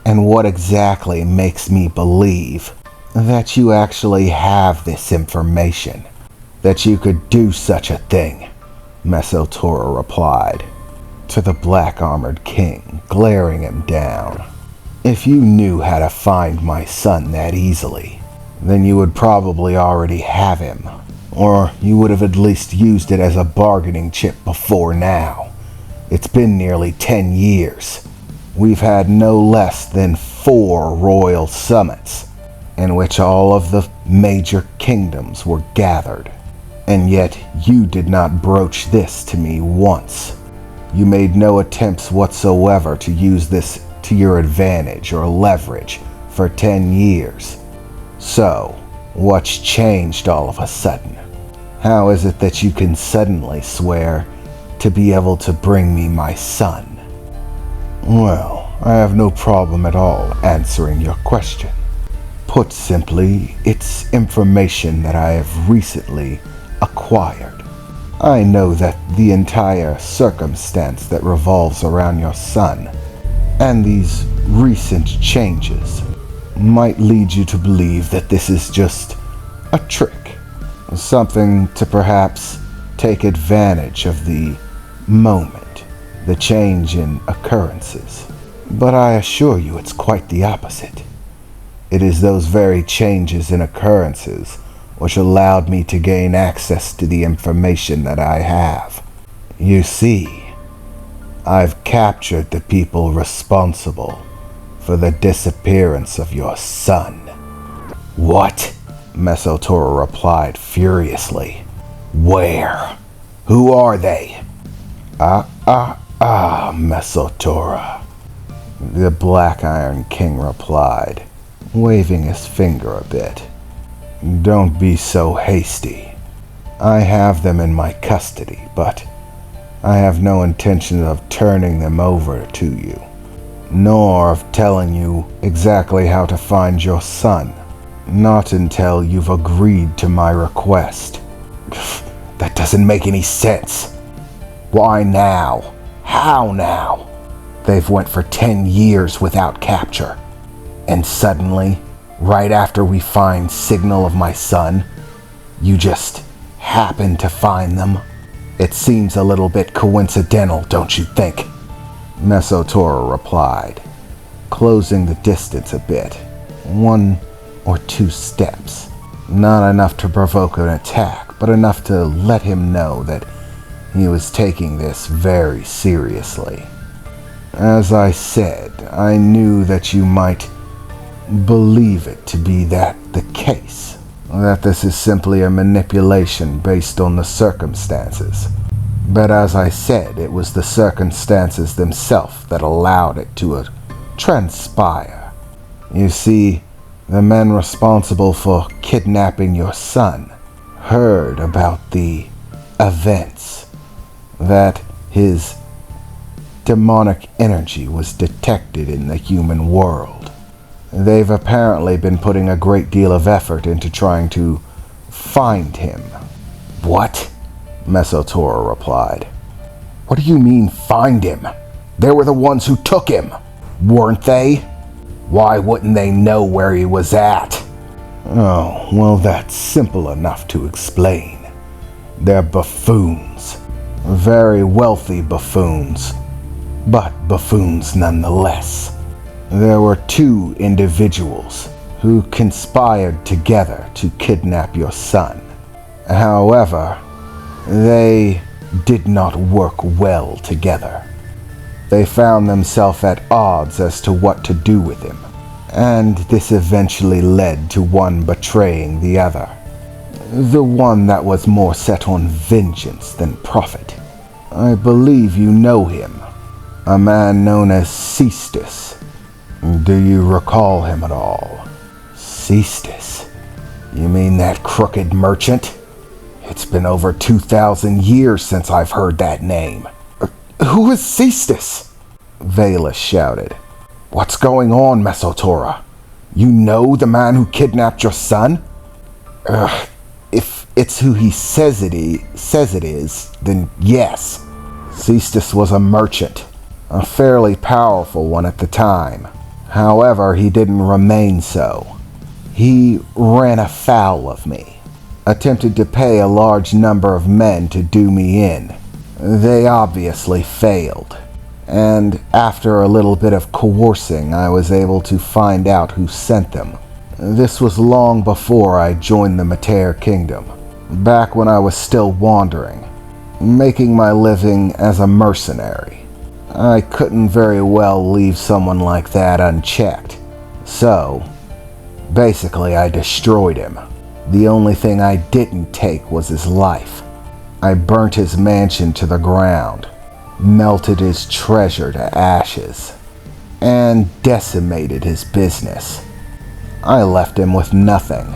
And what exactly makes me believe that you actually have this information, that you could do such a thing? Mesotora replied to the black-armored king, glaring him down. If you knew how to find my son that easily, then you would probably already have him, or you would have at least used it as a bargaining chip before now. It's been nearly 10 years. We've had no less than 4 royal summits, in which all of the major kingdoms were gathered. And yet you did not broach this to me once. You made no attempts whatsoever to use this to your advantage or leverage for 10 years. So, what's changed all of a sudden? How is it that you can suddenly swear to be able to bring me my son? Well, I have no problem at all answering your question. Put simply, it's information that I have recently acquired. I know that the entire circumstance that revolves around your son and these recent changes might lead you to believe that this is just a trick, something to perhaps take advantage of the moment, the change in occurrences. But I assure you it's quite the opposite. It is those very changes in occurrences which allowed me to gain access to the information that I have. You see, I've captured the people responsible for the disappearance of your son. What? Mesotora replied furiously. Where? Who are they? Mesotora, the Black Iron King replied, waving his finger a bit. Don't be so hasty. I have them in my custody, but I have no intention of turning them over to you, nor of telling you exactly how to find your son, not until you've agreed to my request. That doesn't make any sense. Why now? How now? They've went for 10 years without capture, and suddenly, right after we find signal of my son, you just happen to find them? It seems a little bit coincidental, don't you think? Mesotora replied, closing the distance a bit, 1 or 2 steps. Not enough to provoke an attack, but enough to let him know that he was taking this very seriously. As I said, I knew that you might believe it to be that the case, that this is simply a manipulation based on the circumstances. But as I said, it was the circumstances themselves that allowed it to transpire. You see, the men responsible for kidnapping your son heard about the events, that his demonic energy was detected in the human world. They've apparently been putting a great deal of effort into trying to find him. What? Mesotora replied. What do you mean, find him? They were the ones who took him, weren't they? Why wouldn't they know where he was at? Oh, well, that's simple enough to explain. They're buffoons. Very wealthy buffoons, but buffoons nonetheless. There were 2 individuals who conspired together to kidnap your son. However, they did not work well together. They found themselves at odds as to what to do with him, and this eventually led to one betraying the other. The one that was more set on vengeance than profit. I believe you know him, a man known as Cestus. Do you recall him at all? Cestus? You mean that crooked merchant? It's been over 2,000 years since I've heard that name. Who is Cestus? Valus shouted. What's going on, Mesotora? You know the man who kidnapped your son? If it's who he says it is, then yes. Cestus was a merchant, a fairly powerful one at the time, However, he didn't remain so. He ran afoul of me, attempted to pay a large number of men to do me in. They obviously failed, and after a little bit of coercing, I was able to find out who sent them. This was long before I joined the Matara Kingdom, back when I was still wandering, making my living as a mercenary. I couldn't very well leave someone like that unchecked, so basically I destroyed him. The only thing I didn't take was his life. I burnt his mansion to the ground, melted his treasure to ashes, and decimated his business. I left him with nothing,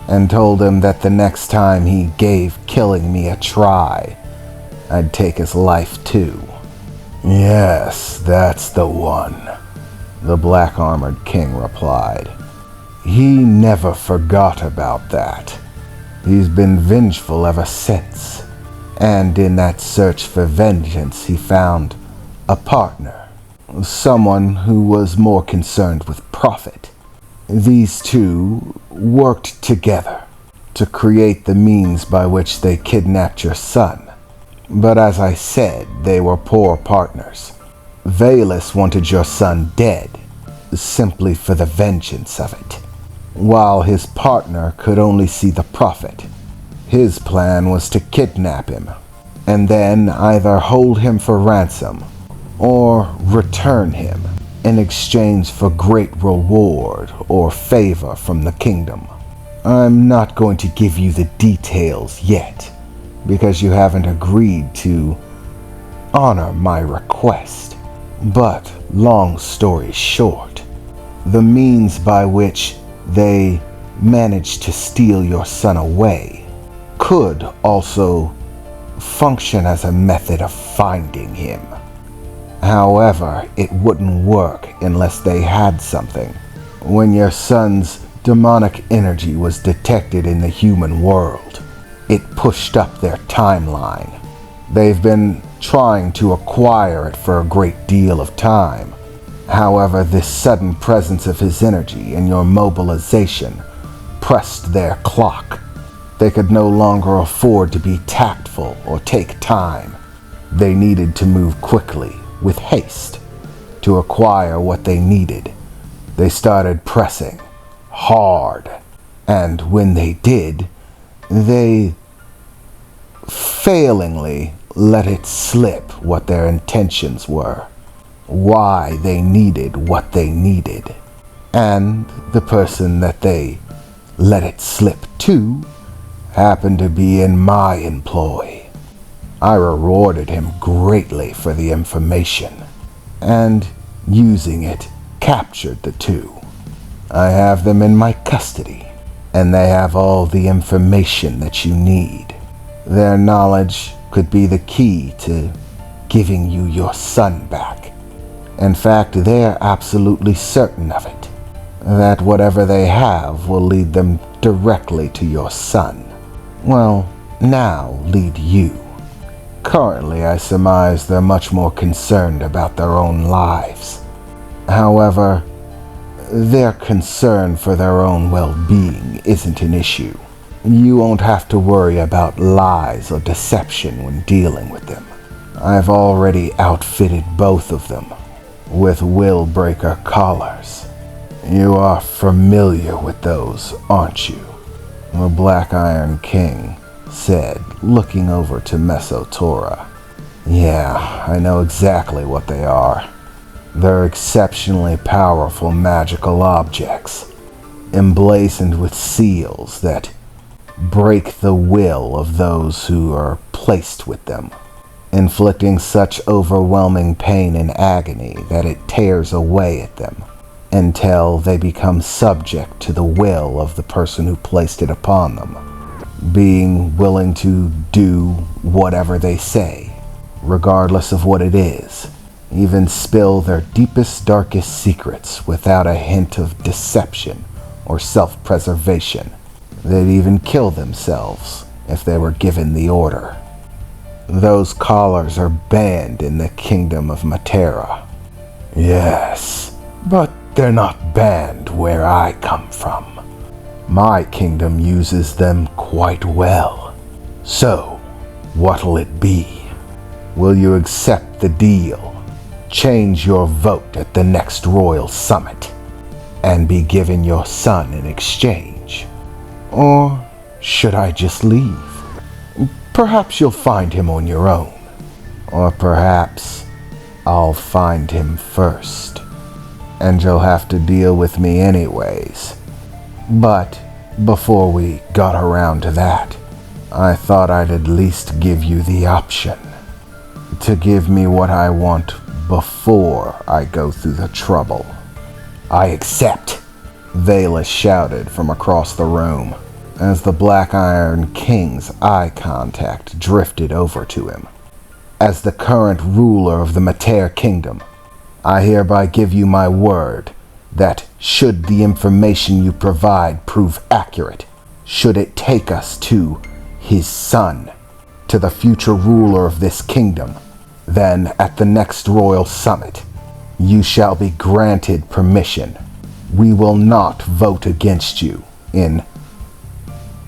and told him that the next time he gave killing me a try, I'd take his life too. Yes, that's the one, the black-armored king replied. He never forgot about that. He's been vengeful ever since, and in that search for vengeance he found a partner, someone who was more concerned with profit. These two worked together to create the means by which they kidnapped your son. But as I said, they were poor partners. Valus wanted your son dead, simply for the vengeance of it, while his partner could only see the profit. His plan was to kidnap him, and then either hold him for ransom or return him in exchange for great reward or favor from the kingdom. I'm not going to give you the details yet, because you haven't agreed to honor my request. But long story short, the means by which they managed to steal your son away could also function as a method of finding him. However, it wouldn't work unless they had something. When your son's demonic energy was detected in the human world, it pushed up their timeline. They've been trying to acquire it for a great deal of time. However, this sudden presence of his energy and your mobilization pressed their clock. They could no longer afford to be tactful or take time. They needed to move quickly, with haste, to acquire what they needed. They started pressing hard, and when they did, they failingly let it slip what their intentions were, why they needed what they needed. And the person that they let it slip to happened to be in my employ. I rewarded him greatly for the information, and using it, captured the two. I have them in my custody, and they have all the information that you need. Their knowledge could be the key to giving you your son back. In fact, they're absolutely certain of it, that whatever they have will lead them directly to your son. Well, now lead you. Currently, I surmise they're much more concerned about their own lives. However, their concern for their own well-being isn't an issue. You won't have to worry about lies or deception when dealing with them. I've already outfitted both of them with will-breaker collars. You are familiar with those, aren't you? The Black Iron King said, looking over to Mesotora. Yeah, I know exactly what they are. They're exceptionally powerful magical objects, emblazoned with seals that break the will of those who are placed with them, inflicting such overwhelming pain and agony that it tears away at them until they become subject to the will of the person who placed it upon them, being willing to do whatever they say, regardless of what it is, even spill their deepest, darkest secrets without a hint of deception or self-preservation. They'd even kill themselves if they were given the order. Those collars are banned in the kingdom of Matara. Yes, but they're not banned where I come from. My kingdom uses them quite well. So, what'll it be? Will you accept the deal? Change your vote at the next royal summit and be given your son in exchange? Or should I just leave? Perhaps you'll find him on your own. Or perhaps I'll find him first, and you'll have to deal with me anyways. But before we got around to that, I thought I'd at least give you the option to give me what I want before I go through the trouble. I accept, Vela shouted from across the room as the Black Iron King's eye contact drifted over to him. As the current ruler of the Matara Kingdom, I hereby give you my word that should the information you provide prove accurate, should it take us to his son, to the future ruler of this kingdom, then at the next royal summit, you shall be granted permission. We will not vote against you in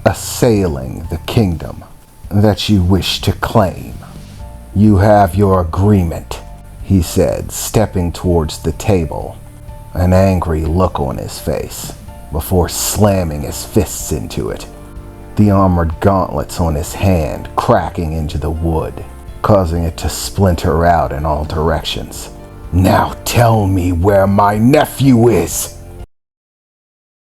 assailing the kingdom that you wish to claim. You have your agreement, he said, stepping towards the table, an angry look on his face, before slamming his fists into it, the armored gauntlets on his hand cracking into the wood, causing it to splinter out in all directions. Now tell me where my nephew is!